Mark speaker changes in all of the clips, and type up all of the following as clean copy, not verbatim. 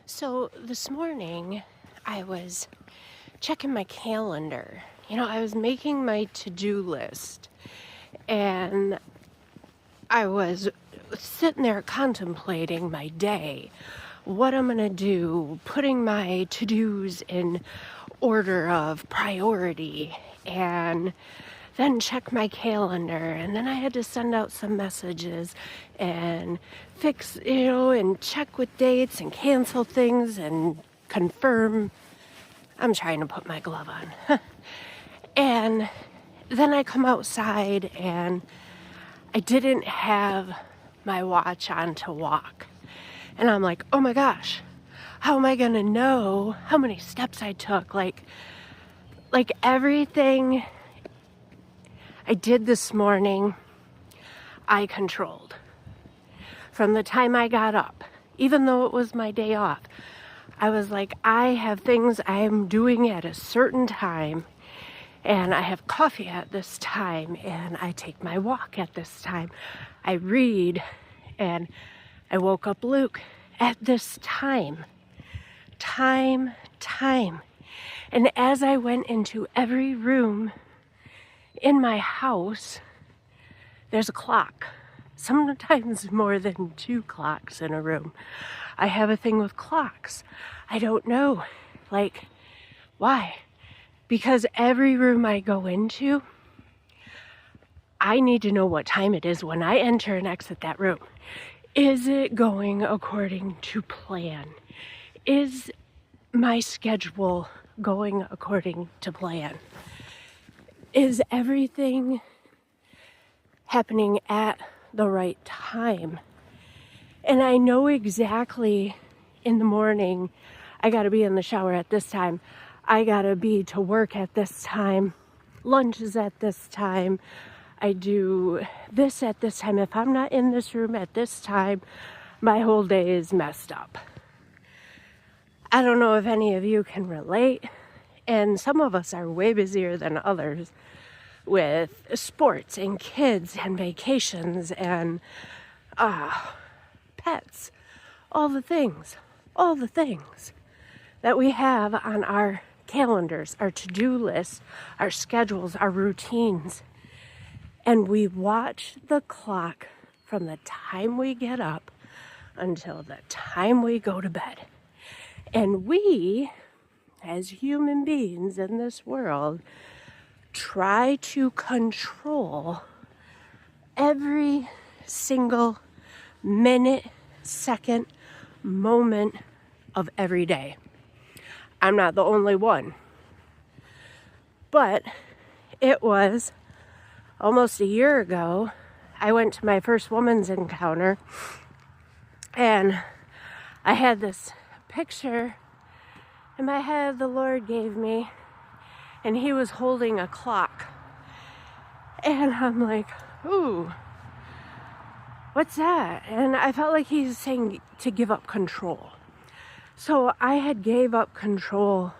Speaker 1: So this morning, I was checking my calendar. I was making my to-do list, and I was sitting there contemplating my day, what I'm going to do, putting my to-dos in order of priority, and then check my calendar. And then I had to send out some messages and fix, and check with dates and cancel things and confirm. I'm trying to put my glove on. And then I come outside and I didn't have my watch on to walk. And I'm like, oh my gosh, how am I going to know how many steps I took? Like everything I did this morning, I controlled. From the time I got up, even though it was my day off, I was like, I have things I'm doing at a certain time, and I have coffee at this time, and I take my walk at this time. I read, and I woke up Luke at this time. Time. And as I went into every room in my house, there's a clock. Sometimes more than 2 clocks in a room. I have a thing with clocks. I don't know, why? Because every room I go into, I need to know what time it is when I enter and exit that room. Is it going according to plan? Is my schedule going according to plan? Is everything happening at the right time? And I know exactly in the morning, I got to be in the shower at this time. I got to be to work at this time. Lunch is at this time. I do this at this time. If I'm not in this room at this time, my whole day is messed up. I don't know if any of you can relate. And some of us are way busier than others with sports and kids and vacations and pets, all the things that we have on our calendars, our to-do lists, our schedules, our routines. And we watch the clock from the time we get up until the time we go to bed. And we, as human beings in this world, try to control every single minute, second, moment of every day. I'm not the only one. But it was almost a year ago, I went to my first woman's encounter, and I had this picture in my head the Lord gave me, and he was holding a clock. And I'm like, ooh, what's that? And I felt like he's saying to give up control. So I had gave up control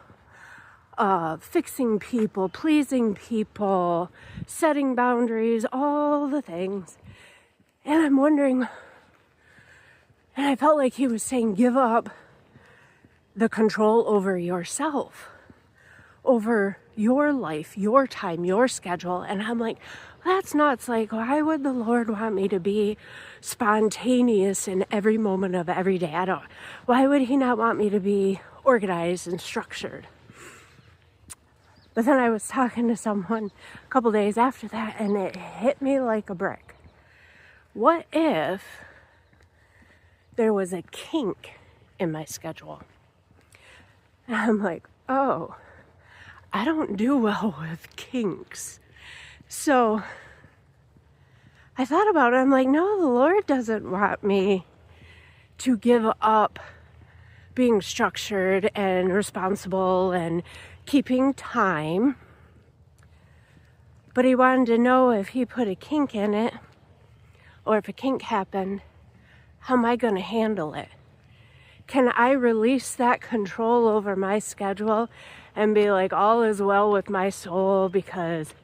Speaker 1: of fixing people, pleasing people, setting boundaries, all the things. And I'm wondering, and I felt like he was saying, give up the control over yourself, over your life, your time, your schedule. And I'm like, that's nuts. Like, why would the Lord want me to be spontaneous in every moment of every day? Why would he not want me to be organized and structured? But then I was talking to someone a couple days after that, and it hit me like a brick. What if there was a kink in my schedule? And I'm like, oh, I don't do well with kinks. So I thought about it. I'm like, no, the Lord doesn't want me to give up being structured and responsible and keeping time. But he wanted to know if he put a kink in it, or if a kink happened, how am I going to handle it? Can I release that control over my schedule and be like, all is well with my soul because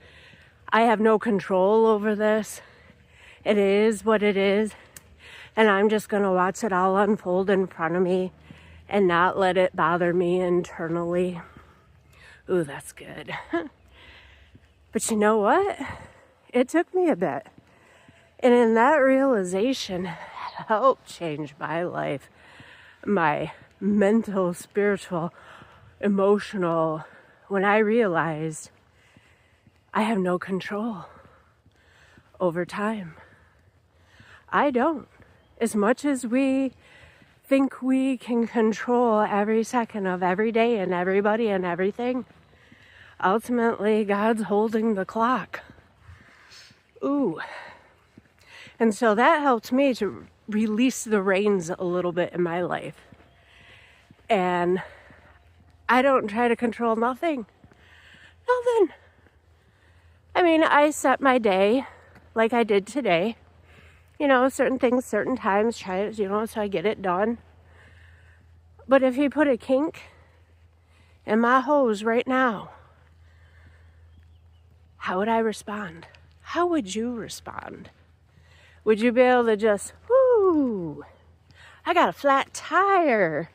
Speaker 1: I have no control over this? It is what it is. And I'm just going to watch it all unfold in front of me and not let it bother me internally. Ooh, that's good. But you know what? It took me a bit. And in that realization helped change my life, my mental, spiritual, emotional, when I realized I have no control over time. I don't. As much as we think we can control every second of every day and everybody and everything, ultimately God's holding the clock. Ooh. And so that helped me to release the reins a little bit in my life. And I don't try to control nothing. Nothing. I mean, I set my day like I did today. You know, certain things, certain times, try it, so I get it done. But if he put a kink in my hose right now, how would I respond? How would you respond? Would you be able to just, whoo, I got a flat tire.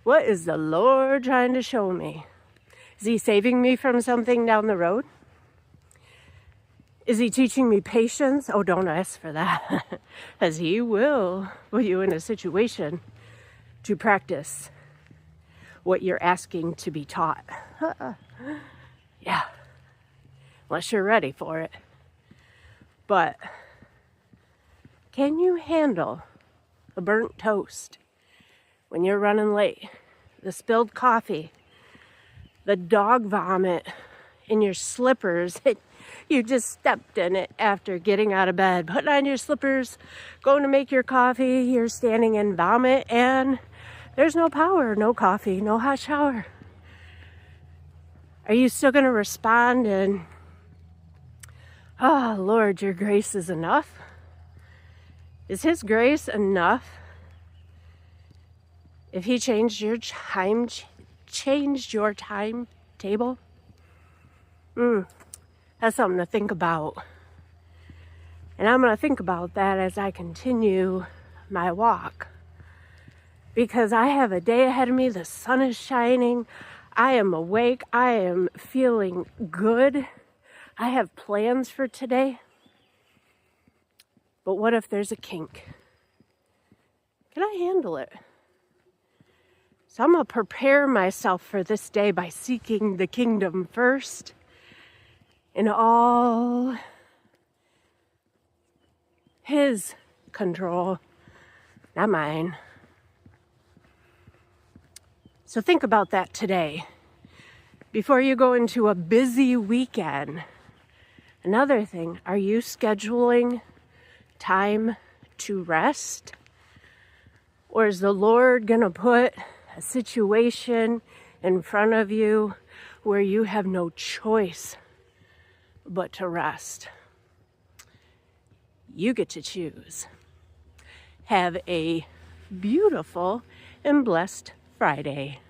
Speaker 1: What is the Lord trying to show me? Is he saving me from something down the road? Is he teaching me patience? Oh, don't ask for that. As he will put you in a situation to practice what you're asking to be taught. Yeah. Unless you're ready for it. But can you handle the burnt toast when you're running late? The spilled coffee? The dog vomit in your slippers? You just stepped in it after getting out of bed, putting on your slippers, going to make your coffee, you're standing in vomit, and there's no power, no coffee, no hot shower. Are you still going to respond and, oh, Lord, your grace is enough? Is his grace enough? If he changed your timetable? That's something to think about. And I'm going to think about that as I continue my walk. Because I have a day ahead of me. The sun is shining. I am awake. I am feeling good. I have plans for today. But what if there's a kink? Can I handle it? So I'm going to prepare myself for this day by seeking the kingdom first. In all his control, not mine. So think about that today. Before you go into a busy weekend. Another thing, are you scheduling time to rest? Or is the Lord going to put a situation in front of you where you have no choice but to rest? You get to choose. Have a beautiful and blessed Friday.